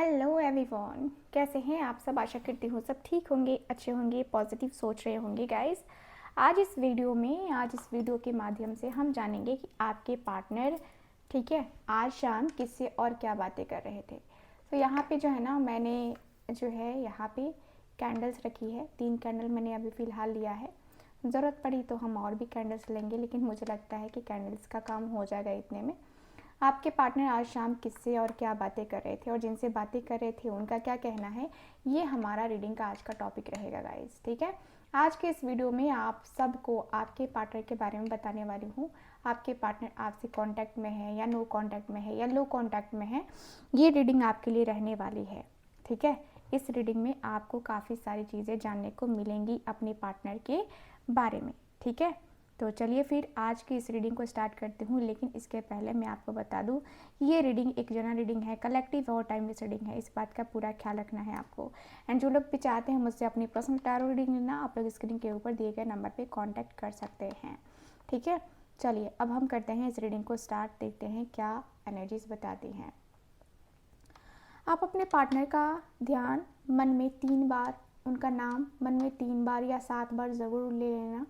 Hello everyone, कैसे हैं आप सब। आशा करती हूँ सब ठीक होंगे, अच्छे होंगे, पॉजिटिव सोच रहे होंगे गाइस। आज इस वीडियो के माध्यम से हम जानेंगे कि आपके पार्टनर, ठीक है, आज शाम किससे और क्या बातें कर रहे थे। तो यहाँ पे जो है ना, मैंने जो है यहाँ पे कैंडल्स रखी है। 3 कैंडल मैंने अभी फ़िलहाल लिया है। ज़रूरत पड़ी तो हम और भी कैंडल्स लेंगे, लेकिन मुझे लगता है कि कैंडल्स का काम हो जाएगा इतने में। आपके पार्टनर आज शाम किससे और क्या बातें कर रहे थे और जिनसे बातें कर रहे थे उनका क्या कहना है, ये हमारा रीडिंग का आज का टॉपिक रहेगा गाइस। ठीक है, आज के इस वीडियो में आप सबको आपके पार्टनर के बारे में बताने वाली हूँ। आपके पार्टनर आपसे कांटेक्ट में है या नो कांटेक्ट में है या लो कांटेक्ट में है, ये रीडिंग आपके लिए रहने वाली है। ठीक है, इस रीडिंग में आपको काफ़ी सारी चीज़ें जानने को मिलेंगी अपने पार्टनर के बारे में। ठीक है, तो चलिए फिर आज की इस रीडिंग को स्टार्ट करती हूँ। लेकिन इसके पहले मैं आपको बता दूँ, ये रीडिंग एक जनरल रीडिंग है, कलेक्टिव और टाइमलेस रीडिंग है। इस बात का पूरा ख्याल रखना है आपको। एंड जो लोग भी चाहते हैं मुझसे अपनी पर्सनल टैरो रीडिंग लेना, आप लोग स्क्रीन के ऊपर दिए गए नंबर पर कॉन्टैक्ट कर सकते हैं। ठीक है, चलिए अब हम करते हैं इस रीडिंग को स्टार्ट। देखते हैं क्या एनर्जीज बताती हैं। आप अपने पार्टनर का ध्यान मन में 3 बार, उनका नाम मन में 3 बार या 7 बार ज़रूर ले लेना।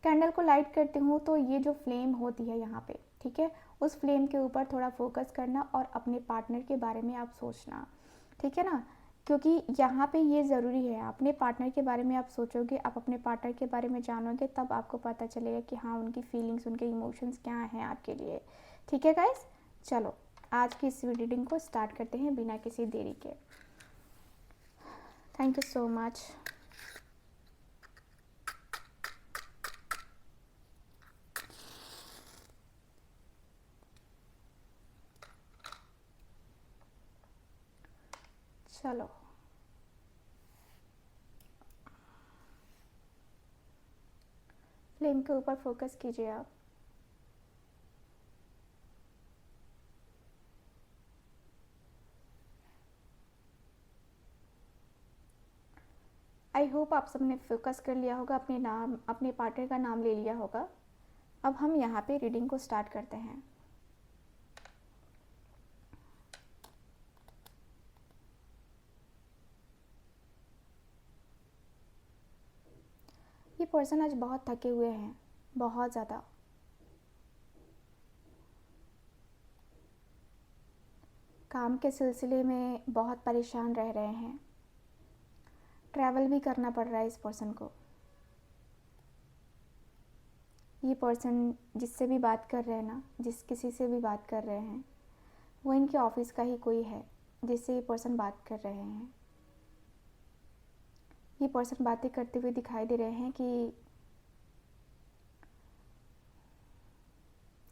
कैंडल को लाइट करती हूँ तो ये जो फ्लेम होती है यहाँ पे, ठीक है, उस फ्लेम के ऊपर थोड़ा फोकस करना और अपने पार्टनर के बारे में आप सोचना। ठीक है ना, क्योंकि यहाँ पे ये ज़रूरी है। अपने पार्टनर के बारे में आप सोचोगे, आप अपने पार्टनर के बारे में जानोगे, तब आपको पता चलेगा कि हाँ, उनकी फीलिंग्स, उनके इमोशंस क्या हैं आपके लिए। ठीक है गाइस, चलो आज की इस रीडिंग को स्टार्ट करते हैं बिना किसी देरी के। Thank you so much. चलो फ्लेम के ऊपर फोकस कीजिए आप। आई होप आप सबने फोकस कर लिया होगा, अपने नाम, अपने पार्टनर का नाम ले लिया होगा। अब हम यहाँ पे रीडिंग को स्टार्ट करते हैं। ये पर्सन आज बहुत थके हुए हैं, बहुत ज़्यादा। काम के सिलसिले में बहुत परेशान रह रहे हैं। ट्रैवल भी करना पड़ रहा है इस पर्सन को। ये पर्सन जिससे भी बात कर रहे हैं ना, जिस किसी से भी बात कर रहे हैं, वो इनके ऑफिस का ही कोई है जिससे ये पर्सन बात कर रहे हैं। ये पर्सन बातें करते हुए दिखाई दे रहे हैं कि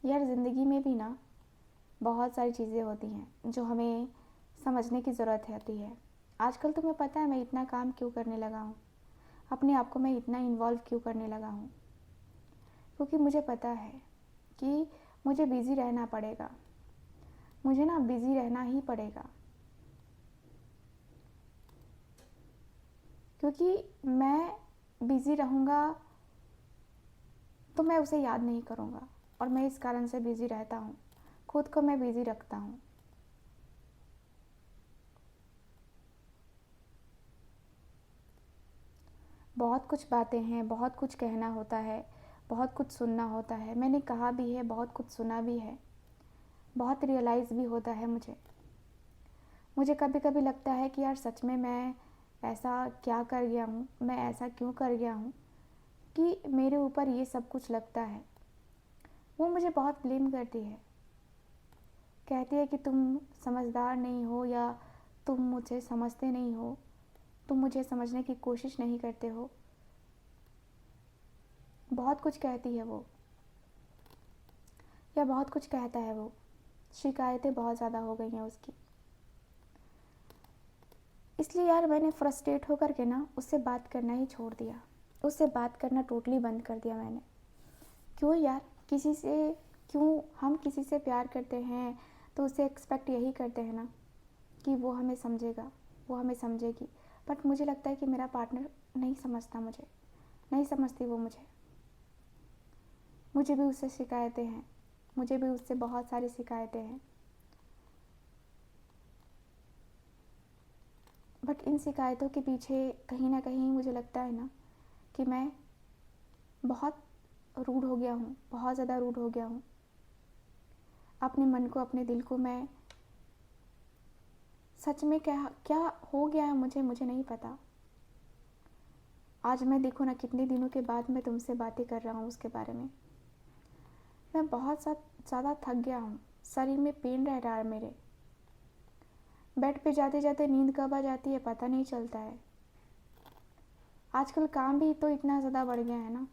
यार, ज़िंदगी में भी ना बहुत सारी चीज़ें होती हैं जो हमें समझने की ज़रूरत होती है। आजकल तुम्हें पता है मैं इतना काम क्यों करने लगा हूँ, अपने आप को मैं इतना इन्वॉल्व क्यों करने लगा हूँ, क्योंकि मुझे पता है कि मुझे बिज़ी रहना पड़ेगा। मुझे ना बिज़ी रहना ही पड़ेगा, क्योंकि मैं बिज़ी रहूँगा तो मैं उसे याद नहीं करूँगा, और मैं इस कारण से बिज़ी रहता हूँ। खुद को मैं बिज़ी रखता हूँ। बहुत कुछ बातें हैं, बहुत कुछ कहना होता है, बहुत कुछ सुनना होता है। मैंने कहा भी है, बहुत कुछ सुना भी है, बहुत रियलाइज़ भी होता है मुझे कभी कभी लगता है कि यार सच में मैं ऐसा क्या कर गया हूँ, मैं ऐसा क्यों कर गया हूँ कि मेरे ऊपर ये सब कुछ लगता है। वो मुझे बहुत ब्लेम करती है, कहती है कि तुम समझदार नहीं हो, या तुम मुझे समझते नहीं हो, तुम मुझे समझने की कोशिश नहीं करते हो। बहुत कुछ कहती है वो, या बहुत कुछ कहता है वो। शिकायतें बहुत ज़्यादा हो गई हैं उसकी। इसलिए यार मैंने फ्रस्ट्रेट होकर के ना उससे बात करना ही छोड़ दिया। उससे बात करना टोटली बंद कर दिया मैंने। क्यों यार, किसी से क्यों, हम किसी से प्यार करते हैं तो उससे एक्सपेक्ट यही करते हैं ना कि वो हमें समझेगा, वो हमें समझेगी। बट मुझे लगता है कि मेरा पार्टनर नहीं समझता मुझे, नहीं समझती वो मुझे भी उससे शिकायतें हैं, मुझे भी उससे बहुत सारी शिकायतें हैं। बट इन शिकायतों के पीछे कहीं ना कहीं मुझे लगता है ना कि मैं बहुत रूड हो गया हूँ, बहुत ज़्यादा रूड हो गया हूँ। अपने मन को, अपने दिल को मैं सच में क्या क्या हो गया है मुझे नहीं पता। आज मैं देखो ना कितने दिनों के बाद मैं तुमसे बातें कर रहा हूँ उसके बारे में। मैं बहुत ज़्यादा थक गया हूँ, शरीर में पेन रह रहा है मेरे। बेड पे जाते जाते नींद कब आ जाती है पता नहीं चलता है। आजकल काम भी तो इतना ज़्यादा बढ़ गया है ना,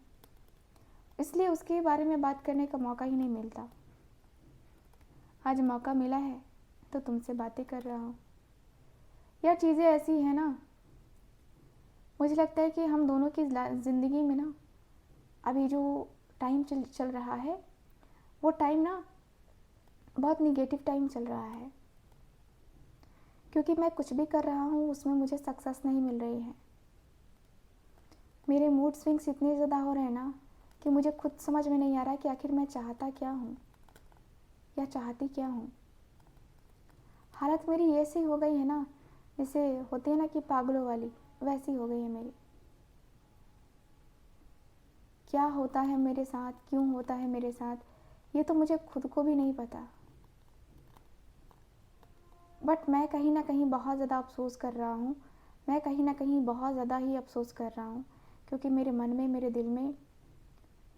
इसलिए उसके बारे में बात करने का मौका ही नहीं मिलता। आज मौका मिला है तो तुमसे बातें कर रहा हूँ। यार चीज़ें ऐसी हैं ना, मुझे लगता है कि हम दोनों की ज़िंदगी में ना अभी जो टाइम चल रहा है वो टाइम ना बहुत निगेटिव टाइम चल रहा है, क्योंकि मैं कुछ भी कर रहा हूँ उसमें मुझे सक्सेस नहीं मिल रही है। मेरे मूड स्विंग्स इतने ज़्यादा हो रहे हैं ना कि मुझे खुद समझ में नहीं आ रहा कि आखिर मैं चाहता क्या हूँ या चाहती क्या हूँ। हालत मेरी ऐसी हो गई है ना, जैसे होती है ना कि पागलों वाली, वैसी हो गई है मेरी। क्या होता है मेरे साथ, क्यों होता है मेरे साथ, ये तो मुझे खुद को भी नहीं पता। बट मैं कहीं ना कहीं बहुत ज़्यादा अफसोस कर रहा हूँ। मैं कहीं ना कहीं बहुत ज़्यादा ही अफसोस कर रहा हूँ, क्योंकि मेरे मन में, मेरे दिल में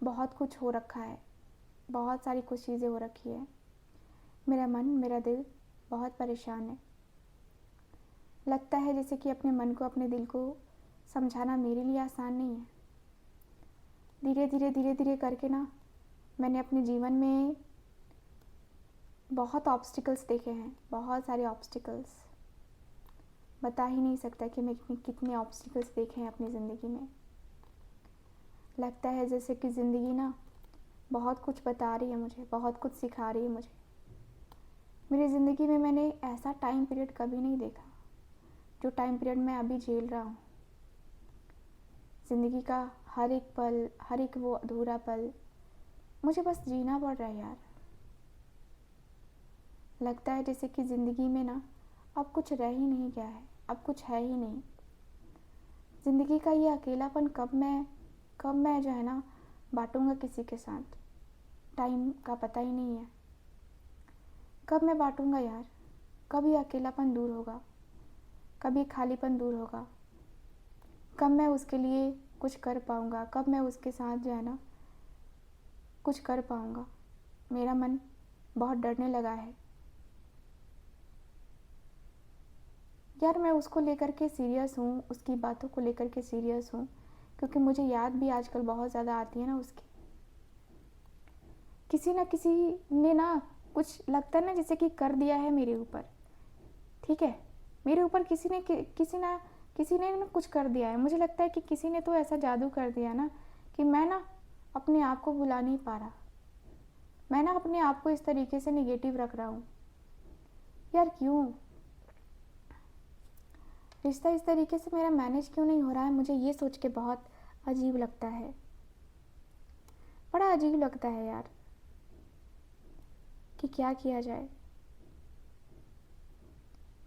बहुत कुछ हो रखा है, बहुत सारी कुछ चीज़ें हो रखी है। मेरा मन, मेरा दिल बहुत परेशान है। लगता है जैसे कि अपने मन को, अपने दिल को समझाना मेरे लिए आसान नहीं है। धीरे धीरे करके ना मैंने अपने जीवन में बहुत ऑब्स्टिकल्स देखे हैं, बहुत सारे ऑब्स्टिकल्स। बता ही नहीं सकता कि मैं कितने ऑब्स्टिकल्स देखे हैं अपनी ज़िंदगी में। लगता है जैसे कि ज़िंदगी ना बहुत कुछ बता रही है मुझे, बहुत कुछ सिखा रही है मुझे। मेरी ज़िंदगी में मैंने ऐसा टाइम पीरियड कभी नहीं देखा जो टाइम पीरियड मैं अभी झेल रहा हूँ। ज़िंदगी का हर एक पल, हर एक वो अधूरा पल मुझे बस जीना पड़ रहा है यार। लगता है जैसे कि ज़िंदगी में ना अब कुछ रह ही नहीं गया है, अब कुछ है ही नहीं। ज़िंदगी का ये अकेलापन कब मैं जो है ना बांटूंगा किसी के साथ, टाइम का पता ही नहीं है। कब मैं बांटूंगा यार, कब ये अकेलापन दूर होगा, कब ये खालीपन दूर होगा, कब मैं उसके लिए कुछ कर पाऊंगा, कब मैं उसके साथ जो है ना कुछ कर पाऊंगा। मेरा मन बहुत डरने लगा है यार। मैं उसको लेकर के सीरियस हूँ, उसकी बातों को लेकर के सीरियस हूँ, क्योंकि मुझे याद भी आजकल बहुत ज़्यादा आती है ना उसकी। किसी ना किसी ने ना कुछ लगता है ना जैसे कि कर दिया है मेरे ऊपर, ठीक है, मेरे ऊपर किसी ने ना कुछ कर दिया है। मुझे लगता है कि किसी ने तो ऐसा जादू कर दिया ना कि मैं ना अपने आप को भुला नहीं पा रहा। मैं ना अपने आप को इस तरीके से निगेटिव रख रहा हूँ यार। क्यों रिश्ता इस तरीके से मेरा मैनेज क्यों नहीं हो रहा है, मुझे ये सोच के बहुत अजीब लगता है, बड़ा अजीब लगता है यार कि क्या किया जाए।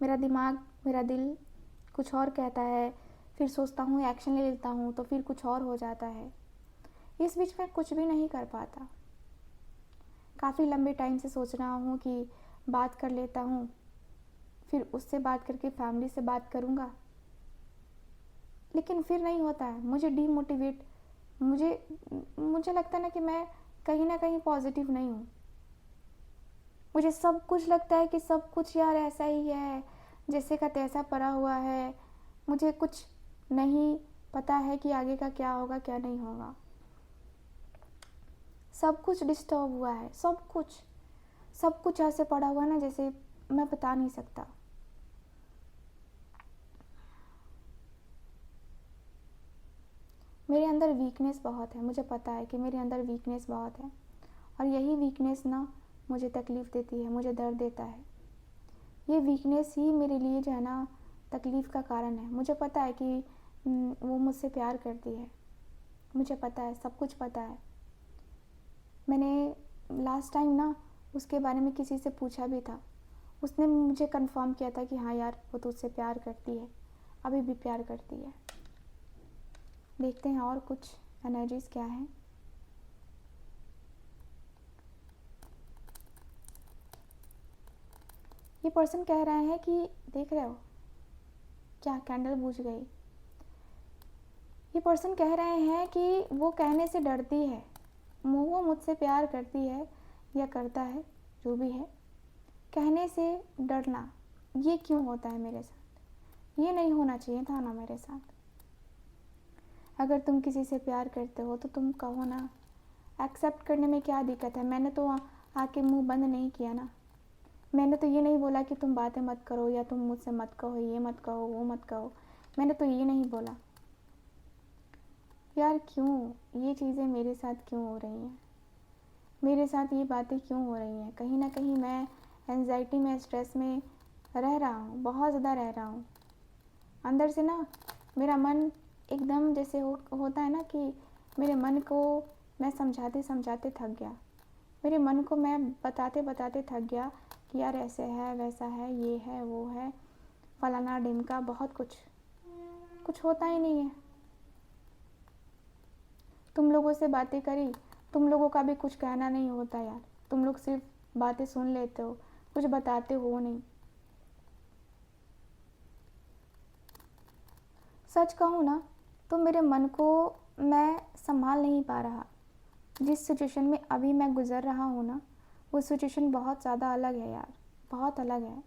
मेरा दिमाग, मेरा दिल कुछ और कहता है, फिर सोचता हूँ, एक्शन ले लेता हूँ तो फिर कुछ और हो जाता है। इस बीच में कुछ भी नहीं कर पाता। काफ़ी लंबे टाइम से सोच रहा हूँ कि बात कर लेता हूँ, फिर उससे बात करके फैमिली से बात करूँगा, लेकिन फिर नहीं होता है। मुझे लगता है ना कि मैं कहीं ना कहीं पॉजिटिव नहीं हूँ। मुझे सब कुछ लगता है कि सब कुछ यार ऐसा ही है, जैसे का तैसा पड़ा हुआ है। मुझे कुछ नहीं पता है कि आगे का क्या होगा, क्या नहीं होगा। सब कुछ डिस्टर्ब हुआ है, सब कुछ ऐसे पड़ा हुआ है ना जैसे मैं बता नहीं सकता। मेरे अंदर वीकनेस बहुत है, मुझे पता है कि मेरे अंदर वीकनेस बहुत है, और यही वीकनेस ना मुझे तकलीफ़ देती है, मुझे दर्द देता है। ये वीकनेस ही मेरे लिए जो है ना तकलीफ़ का कारण है। मुझे पता है कि वो मुझसे प्यार करती है, मुझे पता है, सब कुछ पता है। मैंने लास्ट टाइम ना उसके बारे में किसी से पूछा भी था, उसने मुझे कंफर्म किया था कि हाँ यार वो तुझसे प्यार करती है। अभी भी प्यार करती है। देखते हैं और कुछ एनर्जीज क्या है। ये पर्सन कह रहा है कि देख रहे हो क्या, कैंडल बुझ गई। ये पर्सन कह रहे हैं कि वो कहने से डरती है, वो मुझसे प्यार करती है या करता है, जो भी है, कहने से डरना, ये क्यों होता है मेरे साथ? ये नहीं होना चाहिए था ना मेरे साथ। अगर तुम किसी से प्यार करते हो तो तुम कहो ना, एक्सेप्ट करने में क्या दिक्कत है? मैंने तो आके मुंह बंद नहीं किया ना। मैंने तो ये नहीं बोला कि तुम बातें मत करो या तुम मुझसे मत कहो, ये मत कहो, वो मत कहो। मैंने तो ये नहीं बोला। यार क्यों ये चीज़ें मेरे साथ क्यों हो रही हैं? मेरे साथ ये बातें क्यों हो रही हैं? कहीं ना कहीं मैं एंजाइटी में, स्ट्रेस में रह रहा हूँ, बहुत ज़्यादा रह रहा हूँ। अंदर से ना मेरा मन एकदम जैसे होता है ना कि मेरे मन को मैं समझाते समझाते थक गया। मेरे मन को मैं बताते बताते थक गया कि यार ऐसे है, वैसा है, ये है, वो है, फलाना ढिमका, बहुत कुछ होता ही नहीं है। तुम लोगों से बातें करी, तुम लोगों का भी कुछ कहना नहीं होता यार। तुम लोग सिर्फ बातें सुन लेते हो, कुछ बताते हो नहीं। सच कहूँ ना तो मेरे मन को मैं संभाल नहीं पा रहा। जिस सिचुएशन में अभी मैं गुज़र रहा हूँ ना, वो सिचुएशन बहुत ज़्यादा अलग है यार, बहुत अलग है।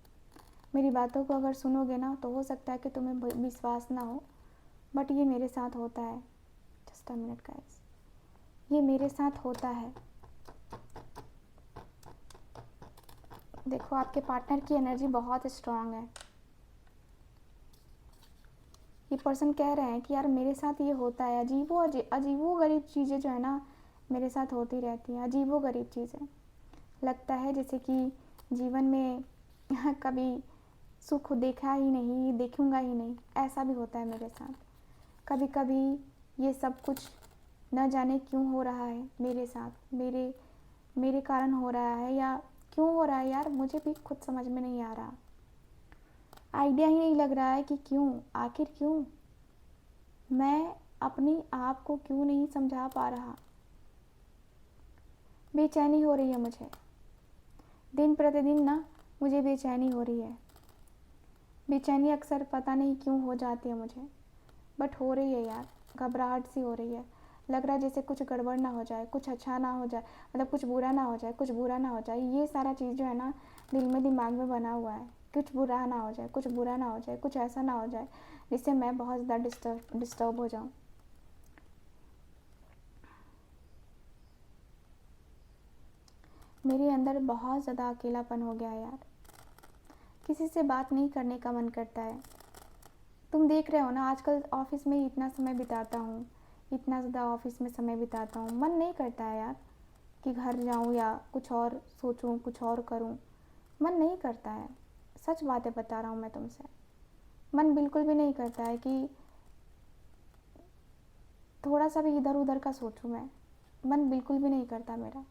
मेरी बातों को अगर सुनोगे ना तो हो सकता है कि तुम्हें विश्वास ना हो, बट ये मेरे साथ होता है। जस्ट अ मिनट गाइस, ये मेरे साथ होता है। देखो आपके पार्टनर की एनर्जी बहुत स्ट्रांग है। ये पर्सन कह रहे हैं कि यार मेरे साथ ये होता है, अजीबो गरीब चीज़ें जो है ना मेरे साथ होती रहती हैं, अजीबो गरीब चीज़ें। लगता है जैसे कि जीवन में कभी सुख देखा ही नहीं, देखूंगा ही नहीं, ऐसा भी होता है मेरे साथ। कभी कभी ये सब कुछ न जाने क्यों हो रहा है मेरे साथ, मेरे कारण हो रहा है या क्यों हो रहा है यार, मुझे भी खुद समझ में नहीं आ रहा। आइडिया ही नहीं लग रहा है कि क्यों, आखिर क्यों। मैं अपनी आप को क्यों नहीं समझा पा रहा। बेचैनी हो रही है मुझे, दिन प्रतिदिन ना मुझे बेचैनी हो रही है। बेचैनी अक्सर पता नहीं क्यों हो जाती है मुझे, बट हो रही है यार। घबराहट सी हो रही है। लग रहा है जैसे कुछ गड़बड़ ना हो जाए, कुछ अच्छा ना हो जाए, मतलब कुछ बुरा ना हो जाए, कुछ बुरा ना हो जाए। ये सारा चीज़ जो है ना दिल में, दिमाग में बना हुआ है। कुछ बुरा ना हो जाए, कुछ बुरा ना हो जाए, कुछ ऐसा ना हो जाए जिससे मैं बहुत ज़्यादा डिस्टर्ब हो जाऊँ। मेरे अंदर बहुत ज़्यादा अकेलापन हो गया है यार। किसी से बात नहीं करने का मन करता है। तुम देख रहे हो ना आजकल ऑफिस में इतना समय बिताता हूँ, इतना ज़्यादा ऑफिस में समय बिताता हूँ, मन नहीं करता है यार कि घर जाऊँ या कुछ और सोचूँ, कुछ और करूँ। मन नहीं करता है, सच बातें बता रहा हूँ मैं तुमसे। मन बिल्कुल भी नहीं करता है कि थोड़ा सा भी इधर उधर का सोचूँ मैं। मन बिल्कुल भी नहीं करता मेरा।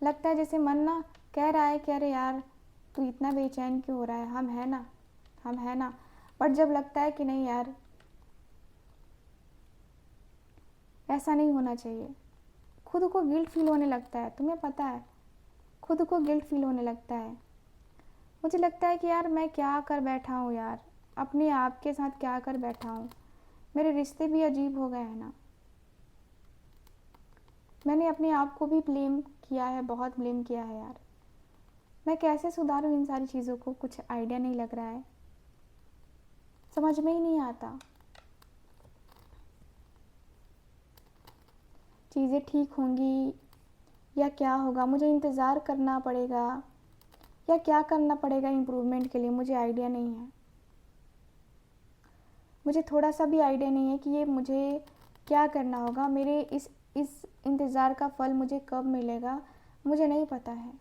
लगता है जैसे मन ना कह रहा है कि अरे यार तू इतना बेचैन क्यों हो रहा है, हम है ना, हम है ना। बट जब लगता है कि नहीं यार ऐसा नहीं होना चाहिए, खुद को गिल्ट फील होने लगता है। तुम्हें पता है, खुद को गिल्ट फील होने लगता है। मुझे लगता है कि यार मैं क्या कर बैठा हूँ यार, अपने आप के साथ क्या कर बैठा हूँ। मेरे रिश्ते भी अजीब हो गए हैं ना। मैंने अपने आप को भी ब्लेम किया है, बहुत ब्लेम किया है यार। मैं कैसे सुधारूँ इन सारी चीज़ों को, कुछ आइडिया नहीं लग रहा है, समझ में ही नहीं आता। चीज़ें ठीक होंगी या क्या होगा, मुझे इंतज़ार करना पड़ेगा या क्या करना पड़ेगा इम्प्रूवमेंट के लिए, मुझे आइडिया नहीं है। मुझे थोड़ा सा भी आइडिया नहीं है कि ये मुझे क्या करना होगा। मेरे इस इंतज़ार का फल मुझे कब मिलेगा, मुझे नहीं पता है।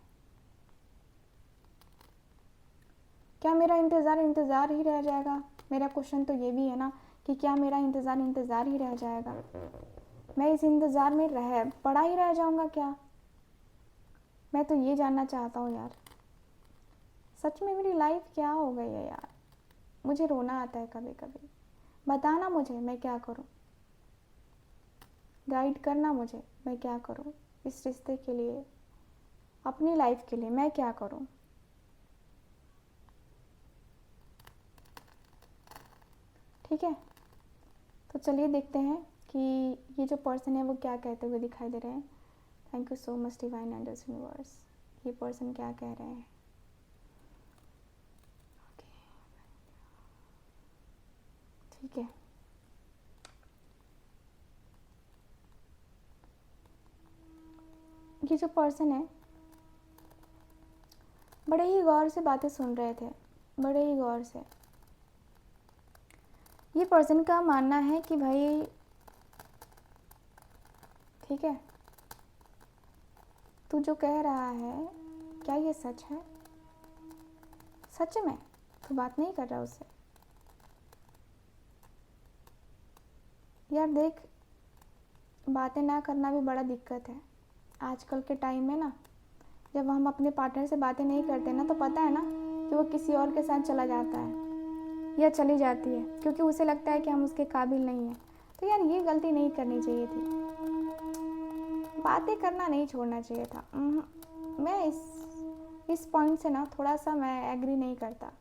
क्या मेरा इंतज़ार ही रह जाएगा? मेरा क्वेश्चन तो ये भी है ना कि क्या मेरा इंतज़ार ही रह जाएगा? मैं इस इंतज़ार में पड़ा ही रह जाऊँगा क्या? मैं तो ये जानना चाहता हूँ यार, सच में मेरी लाइफ क्या हो गई है यार। मुझे रोना आता है कभी कभी। बताना मुझे मैं क्या करूं, गाइड करना मुझे मैं क्या करूं, इस रिश्ते के लिए, अपनी लाइफ के लिए मैं क्या करूं। ठीक है, तो चलिए देखते हैं कि ये जो पर्सन है वो क्या कहते हुए दिखाई दे रहे हैं। Thank you so much divine angels universe. ये पर्सन क्या कह रहे हैं। ठीक है, ये जो पर्सन है बड़े ही गौर से बातें सुन रहे थे, बड़े ही गौर से। ये पर्सन का मानना है कि भाई ठीक है, तू जो कह रहा है क्या ये सच है, सच में तू बात नहीं कर रहा उससे। यार देख, बातें ना करना भी बड़ा दिक्कत है आजकल के टाइम में ना। जब हम अपने पार्टनर से बातें नहीं करते ना तो पता है ना कि वो किसी और के साथ चला जाता है या चली जाती है, क्योंकि उसे लगता है कि हम उसके काबिल नहीं हैं। तो यार ये गलती नहीं करनी चाहिए थी, बातें करना नहीं छोड़ना चाहिए था। मैं इस पॉइंट से ना थोड़ा सा मैं एग्री नहीं करता।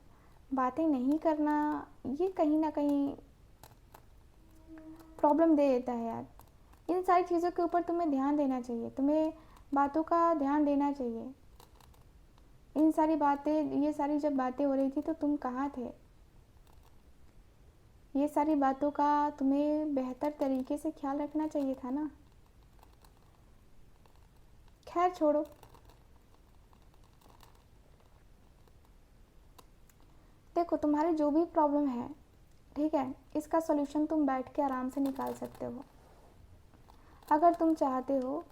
बातें नहीं करना ये कहीं ना कहीं प्रॉब्लम दे देता है यार। इन सारी चीज़ों के ऊपर तुम्हें ध्यान देना चाहिए, तुम्हें बातों का ध्यान देना चाहिए। इन सारी बातें, ये सारी जब बातें हो रही थी तो तुम कहाँ थे। ये सारी बातों का तुम्हें बेहतर तरीके से ख्याल रखना चाहिए था ना। खैर छोड़ो, देखो तुम्हारी जो भी प्रॉब्लम है ठीक है, इसका सॉल्यूशन तुम बैठ के आराम से निकाल सकते हो। अगर तुम चाहते हो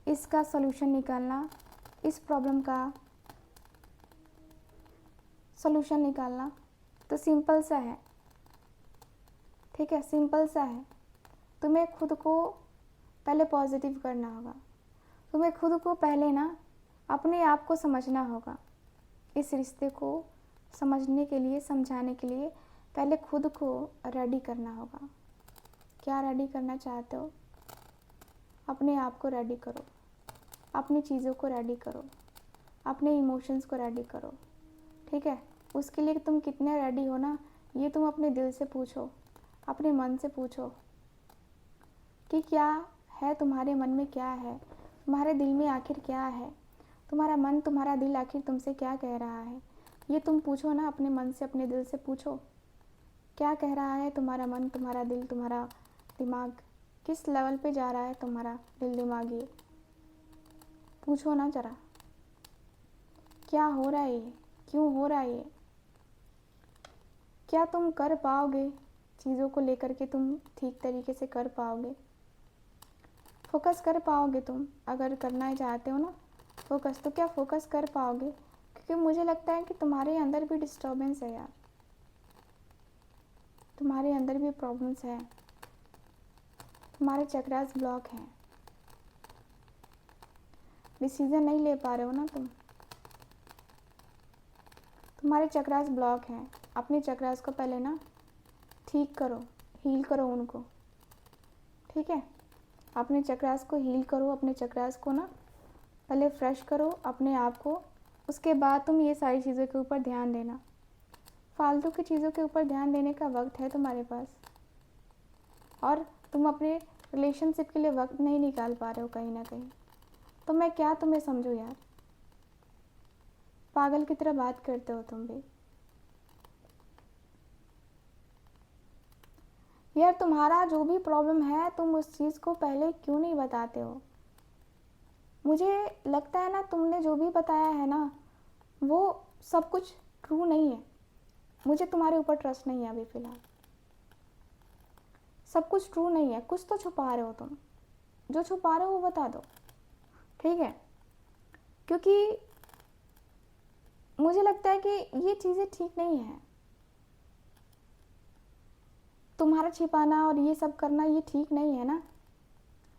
इसका सॉल्यूशन निकालना, इस प्रॉब्लम का सॉल्यूशन निकालना, तो सिंपल सा है। ठीक है, सिंपल सा है। तुम्हें खुद को पहले पॉजिटिव करना होगा। तुम्हें खुद को पहले ना अपने आप को समझना होगा। इस रिश्ते को समझने के लिए, समझाने के लिए पहले खुद को रेडी करना होगा। क्या रेडी करना चाहते हो? अपने आप को रेडी करो, अपनी चीज़ों को रेडी करो, अपने इमोशंस को रेडी करो। ठीक है, उसके लिए तुम कितने रेडी हो ना, ये तुम अपने दिल से पूछो, अपने मन से पूछो कि क्या है तुम्हारे मन में, क्या है तुम्हारे दिल में, आखिर क्या है तुम्हारा मन, तुम्हारा दिल आखिर तुमसे क्या कह रहा है। ये तुम पूछो ना, अपने मन से, अपने दिल से पूछो क्या कह रहा है तुम्हारा मन, तुम्हारा दिल, तुम्हारा दिमाग, किस लेवल पे जा रहा है तुम्हारा दिल दिमाग। ये पूछो ना जरा, क्या हो रहा है ये, क्यों हो रहा है ये। क्या तुम कर पाओगे चीज़ों को लेकर के, तुम ठीक तरीके से कर पाओगे, फोकस कर पाओगे तुम? अगर करना चाहते हो ना फोकस, तो क्या फोकस कर पाओगे? क्योंकि मुझे लगता है कि तुम्हारे अंदर भी डिस्टर्बेंस है यार, तुम्हारे अंदर भी प्रॉब्लम्स है, तुम्हारे चक्रास ब्लॉक हैं, डिसीजन नहीं ले पा रहे हो ना तुम, तुम्हारे चक्रास ब्लॉक हैं। अपने चक्रास को पहले ना ठीक करो, हील करो उनको। ठीक है, अपने चक्रास को हील करो, अपने चक्रास को ना पहले फ्रेश करो अपने आप को। उसके बाद तुम ये सारी चीज़ों के ऊपर ध्यान देना। फालतू की चीज़ों के ऊपर ध्यान देने का वक्त है तुम्हारे पास, और तुम अपने रिलेशनशिप के लिए वक्त नहीं निकाल पा रहे हो कहीं ना कहीं। तो मैं क्या तुम्हें समझूं यार, पागल की तरह बात करते हो तुम भी यार। तुम्हारा जो भी प्रॉब्लम है तुम उस चीज़ को पहले क्यों नहीं बताते हो? मुझे लगता है ना तुमने जो भी बताया है ना वो सब कुछ ट्रू नहीं है। मुझे तुम्हारे ऊपर ट्रस्ट नहीं है अभी फ़िलहाल। सब कुछ ट्रू नहीं है, कुछ तो छुपा रहे हो तुम। जो छुपा रहे हो वो बता दो। ठीक है, क्योंकि मुझे लगता है कि ये चीज़ें ठीक नहीं है। तुम्हारा छिपाना और ये सब करना ये ठीक नहीं है ना।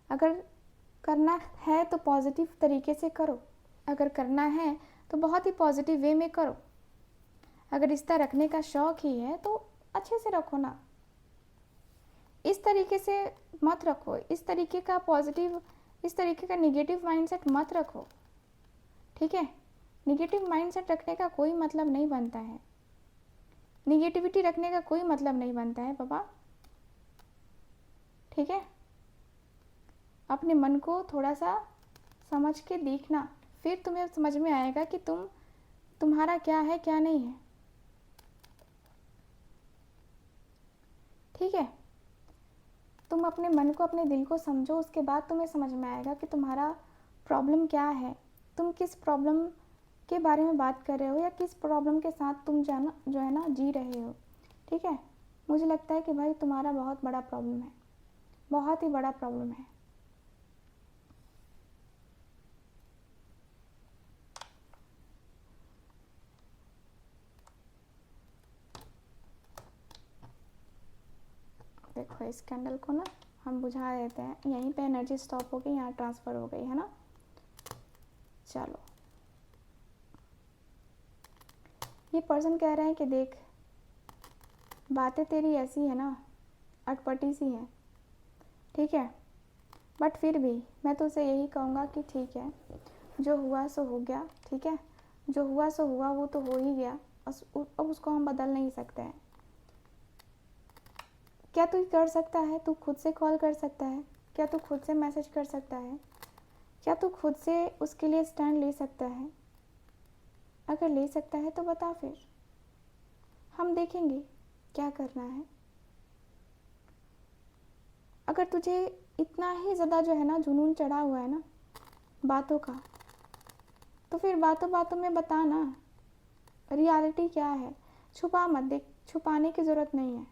अगर करना है तो पॉजिटिव तरीके से करो, अगर करना है तो बहुत ही पॉजिटिव वे में करो। अगर रिश्ता रखने का शौक़ ही है तो अच्छे से रखो ना। इस तरीके से मत रखो, इस तरीके का पॉजिटिव, इस तरीके का नेगेटिव माइंडसेट मत रखो, ठीक है। नेगेटिव माइंडसेट रखने का कोई मतलब नहीं बनता है, निगेटिविटी रखने का कोई मतलब नहीं बनता है बाबा, ठीक है। अपने मन को थोड़ा सा समझ के देखना, फिर तुम्हें समझ में आएगा कि तुम्हारा क्या है क्या नहीं है, ठीक है। तुम अपने मन को, अपने दिल को समझो, उसके बाद तुम्हें समझ में आएगा कि तुम्हारा प्रॉब्लम क्या है, तुम किस प्रॉब्लम के बारे में बात कर रहे हो या किस प्रॉब्लम के साथ तुम जो है ना जी रहे हो, ठीक है। मुझे लगता है कि भाई तुम्हारा बहुत बड़ा प्रॉब्लम है, बहुत ही बड़ा प्रॉब्लम है। देखो इस कैंडल को ना हम बुझा देते हैं, यहीं पे एनर्जी स्टॉप हो गई, यहाँ ट्रांसफ़र हो गई है ना। चलो, ये पर्सन कह रहे हैं कि देख बातें तेरी ऐसी है ना, अटपटी सी है, ठीक है, बट फिर भी मैं तो उसे यही कहूँगा कि ठीक है, जो हुआ सो हो गया, ठीक है, जो हुआ सो हुआ, वो तो हो ही गया, अब उसको हम बदल नहीं सकते हैं। क्या तू कर सकता है? तू खुद से कॉल कर सकता है, क्या तू खुद से मैसेज कर सकता है, क्या तू खुद से उसके लिए स्टैंड ले सकता है? अगर ले सकता है तो बता, फिर हम देखेंगे क्या करना है। अगर तुझे इतना ही ज़्यादा जो है ना जुनून चढ़ा हुआ है ना बातों का, तो फिर बातों बातों में बता ना रियलिटी क्या है। छुपा मत, देख छुपाने की ज़रूरत नहीं है,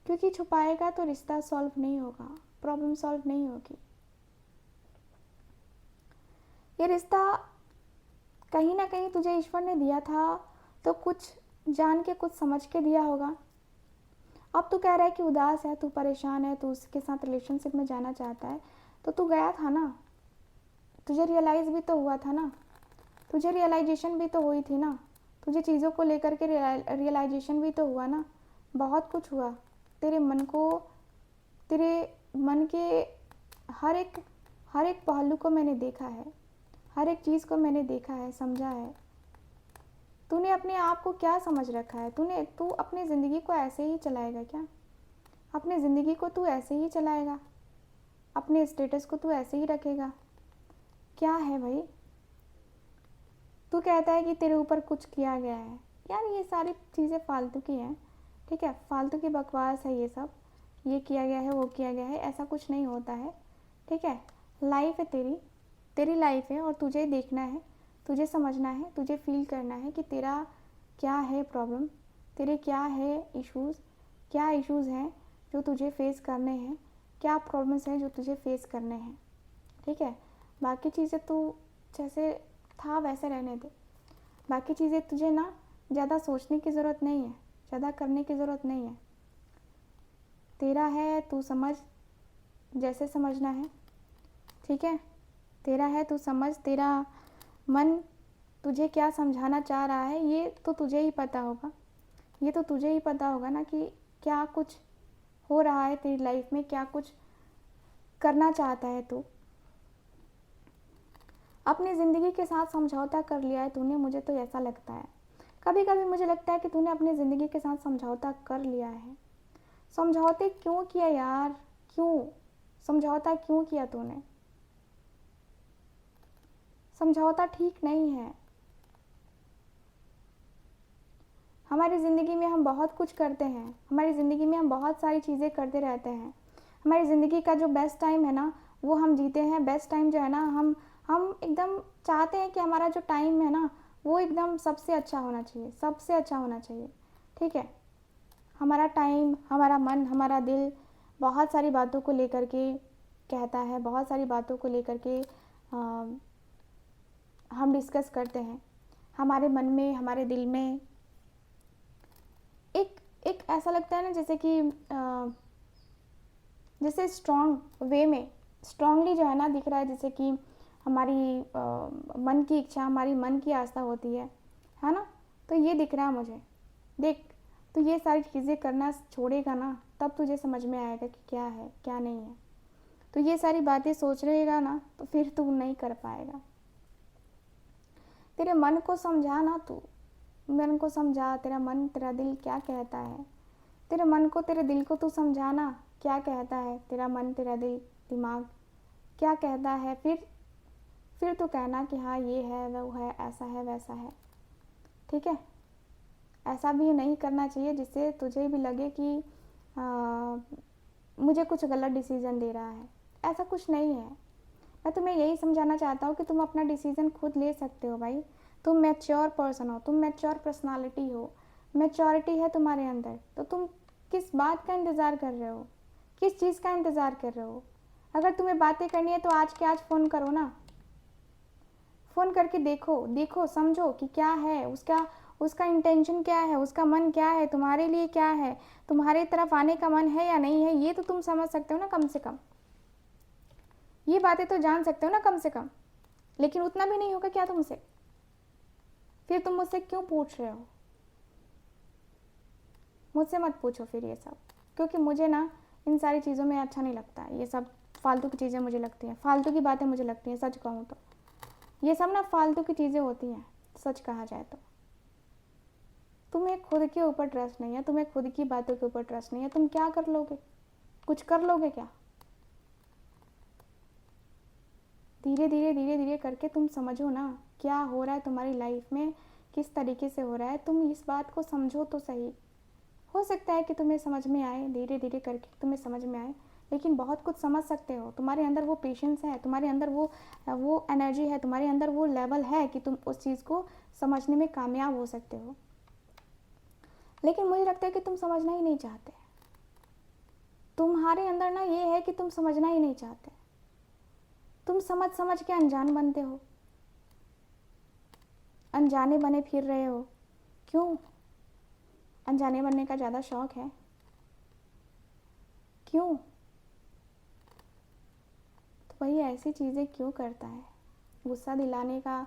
क्योंकि छुपाएगा तो रिश्ता सॉल्व नहीं होगा, प्रॉब्लम सॉल्व नहीं होगी। ये रिश्ता कहीं ना कहीं तुझे ईश्वर ने दिया था, तो कुछ जान के कुछ समझ के दिया होगा। अब तू कह रहा है कि उदास है, तू परेशान है, तू उसके साथ रिलेशनशिप में जाना चाहता है, तो तू गया था ना, तुझे रियलाइज़ भी तो हुआ था ना, तुझे रियलाइजेशन भी तो हुई थी ना, तुझे चीज़ों को लेकर के रियलाइजेशन भी तो हुआ ना, बहुत कुछ हुआ। तेरे मन को, तेरे मन के हर एक पहलू को मैंने देखा है, हर एक चीज़ को मैंने देखा है, समझा है। तूने अपने आप को क्या समझ रखा है? तू अपनी ज़िंदगी को ऐसे ही चलाएगा क्या? अपनी ज़िंदगी को तू ऐसे ही चलाएगा? अपने स्टेटस को तू ऐसे ही रखेगा? क्या है भाई? तू कहता है कि तेरे ऊपर कुछ किया गया है, यार ये सारी चीज़ें फालतू की हैं, ठीक है, फालतू की बकवास है ये सब। ये किया गया है, वो किया गया है, ऐसा कुछ नहीं होता है, ठीक है। लाइफ है तेरी लाइफ है, और तुझे देखना है, तुझे समझना है, तुझे फील करना है कि तेरा क्या है प्रॉब्लम, तेरे क्या है इश्यूज़, क्या इश्यूज़ हैं जो तुझे फेस करने हैं, क्या प्रॉब्लम्स हैं जो तुझे फेस करने हैं, ठीक है। बाकी चीज़ें तू जैसे था वैसे रहने दे, बाकी चीज़ें तुझे ना ज़्यादा सोचने की ज़रूरत नहीं है, ज़्यादा करने की ज़रूरत नहीं है। तेरा है, तू समझ जैसे समझना है, ठीक है। तेरा है, तू समझ, तेरा मन तुझे क्या समझाना चाह रहा है ये तो तुझे ही पता होगा, ये तो तुझे ही पता होगा ना कि क्या कुछ हो रहा है तेरी लाइफ में, क्या कुछ करना चाहता है तू। अपनी ज़िंदगी के साथ समझौता कर लिया है तूने, मुझे तो ऐसा लगता है, कभी कभी मुझे लगता है कि तूने अपनी ज़िंदगी के साथ समझौता कर लिया है। समझौते क्यों किया यार? क्यों समझौता क्यों किया तूने? समझौता ठीक नहीं है। हमारी ज़िंदगी में हम बहुत कुछ करते हैं, हमारी ज़िंदगी में हम बहुत सारी चीज़ें करते रहते हैं। हमारी ज़िंदगी का जो बेस्ट टाइम है ना वो हम जीते हैं। बेस्ट टाइम जो है ना हम एकदम चाहते हैं कि हमारा जो टाइम है ना वो एकदम सबसे अच्छा होना चाहिए, सबसे अच्छा होना चाहिए, ठीक है। हमारा टाइम, हमारा मन, हमारा दिल बहुत सारी बातों को लेकर के कहता है, बहुत सारी बातों को लेकर के हम डिस्कस करते हैं। हमारे मन में, हमारे दिल में एक ऐसा लगता है ना जैसे कि जैसे स्ट्रॉन्ग वे में, स्ट्रांगली जो है ना दिख रहा है, जैसे कि हमारी मन की इच्छा, हमारी मन की आस्था होती है ना। तो ये दिख रहा है मुझे। देख, तो ये सारी चीज़ें करना छोड़ेगा ना तब तुझे समझ में आएगा कि क्या है क्या नहीं है। तो ये सारी बातें सोच रहेगा ना तो फिर तू नहीं कर पाएगा। तेरे मन को समझा ना, तू मन को समझा, तेरा मन तेरा दिल क्या कहता है। तेरे मन को तेरे दिल को तू समझाना क्या कहता है, तेरा मन तेरा दिल दिमाग क्या कहता है। फिर तू कहना कि हाँ ये है वो है ऐसा है वैसा है। ठीक है, ऐसा भी नहीं करना चाहिए जिससे तुझे भी लगे कि मुझे कुछ गलत डिसीज़न दे रहा है। ऐसा कुछ नहीं है। मैं तुम्हें यही समझाना चाहता हूँ कि तुम अपना डिसीज़न खुद ले सकते हो भाई। तुम मैच्योर पर्सन हो, तुम मैच्योर पर्सनालिटी हो, मैच्योरिटी है तुम्हारे अंदर। तो तुम किस बात का इंतज़ार कर रहे हो, किस चीज़ का इंतज़ार कर रहे हो। अगर तुम्हें बातें करनी है तो आज के आज फ़ोन करो ना, फ़ोन करके देखो समझो कि क्या है उसका इंटेंशन क्या है, उसका मन क्या है, तुम्हारे लिए क्या है, तुम्हारे तरफ आने का मन है या नहीं है, ये तो तुम समझ सकते हो ना कम से कम। ये बातें तो जान सकते हो ना कम से कम। लेकिन उतना भी नहीं होगा क्या तुमसे? फिर तुम मुझसे क्यों पूछ रहे हो? मुझसे मत पूछो फिर ये सब, क्योंकि मुझे ना इन सारी चीज़ों में अच्छा नहीं लगता है। ये सब फालतू की चीज़ें मुझे लगती हैं, फालतू की बातें मुझे लगती हैं। सच कहूँ तो ये सब ना फालतू की चीज़ें होती हैं, सच कहा जाए तो। तुम्हें खुद के ऊपर ट्रस्ट नहीं है, तुम्हें खुद की बातों के ऊपर ट्रस्ट नहीं है, तुम क्या कर लोगे? कुछ कर लोगे क्या? धीरे धीरे करके तुम समझो ना क्या हो रहा है तुम्हारी लाइफ में, किस तरीके से हो रहा है। तुम इस बात को समझो तो सही। हो सकता है कि तुम्हें समझ में आए, धीरे धीरे करके तुम्हें समझ में आए, लेकिन बहुत कुछ समझ सकते हो। तुम्हारे अंदर वो पेशेंस है, तुम्हारे अंदर वो एनर्जी है, तुम्हारे अंदर वो लेवल है कि तुम उस चीज़ को समझने में कामयाब हो सकते हो। लेकिन मुझे लगता है कि तुम समझना ही नहीं चाहते। तुम्हारे अंदर ना ये है कि तुम समझना ही नहीं चाहते। तुम समझ के अनजान बनते हो, अनजाने बने फिर रहे हो। क्यों? अनजाने बनने का ज़्यादा शौक है? क्यों? तो भाई ऐसी चीज़ें क्यों करता है? गुस्सा दिलाने का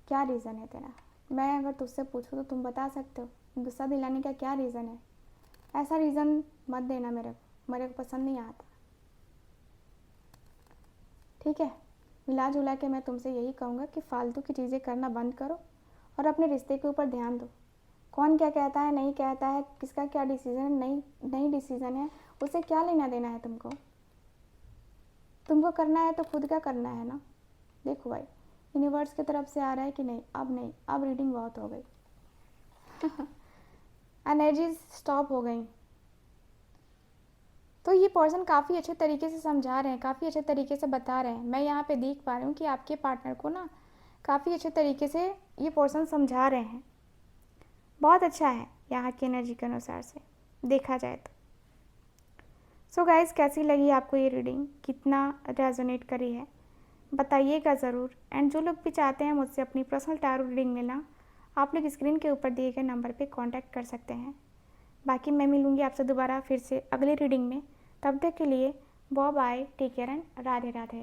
क्या रीज़न है तेरा? मैं अगर तुझसे पूछूँ तो तुम बता सकते हो गुस्सा दिलाने का क्या रीज़न है? ऐसा रीज़न मत देना मेरे को पसंद नहीं आता। ठीक है, मिला जुला के मैं तुमसे यही कहूँगा कि फालतू की चीज़ें करना बंद करो और अपने रिश्ते के ऊपर ध्यान दो। कौन क्या कहता है नहीं कहता है, किसका क्या डिसीज़न नहीं डिसीज़न है, उसे क्या लेना देना है तुमको? तुमको करना है तो खुद का करना है ना। देखो भाई, यूनिवर्स की तरफ से आ रहा है कि नहीं, अब रीडिंग बहुत हो गई एनर्जी स्टॉप हो गई। तो ये पर्सन काफ़ी अच्छे तरीके से समझा रहे हैं, काफ़ी अच्छे तरीके से बता रहे हैं। मैं यहाँ पे देख पा रही हूँ कि आपके पार्टनर को ना काफ़ी अच्छे तरीके से ये पर्सन समझा रहे हैं। बहुत अच्छा है यहाँ की एनर्जी के अनुसार से देखा जाए तो। सो गाइस, कैसी लगी आपको ये रीडिंग, कितना रेजोनेट करी है बताइएगा ज़रूर। एंड जो लोग भी चाहते हैं मुझसे अपनी पर्सनल टैरो रीडिंग लेना, आप लोग स्क्रीन के ऊपर दिए गए नंबर पे कांटेक्ट कर सकते हैं। बाकी मैं मिलूँगी आपसे दोबारा फिर से अगली रीडिंग में। तब तक के लिए bye bye, take care and Radhe Radhe.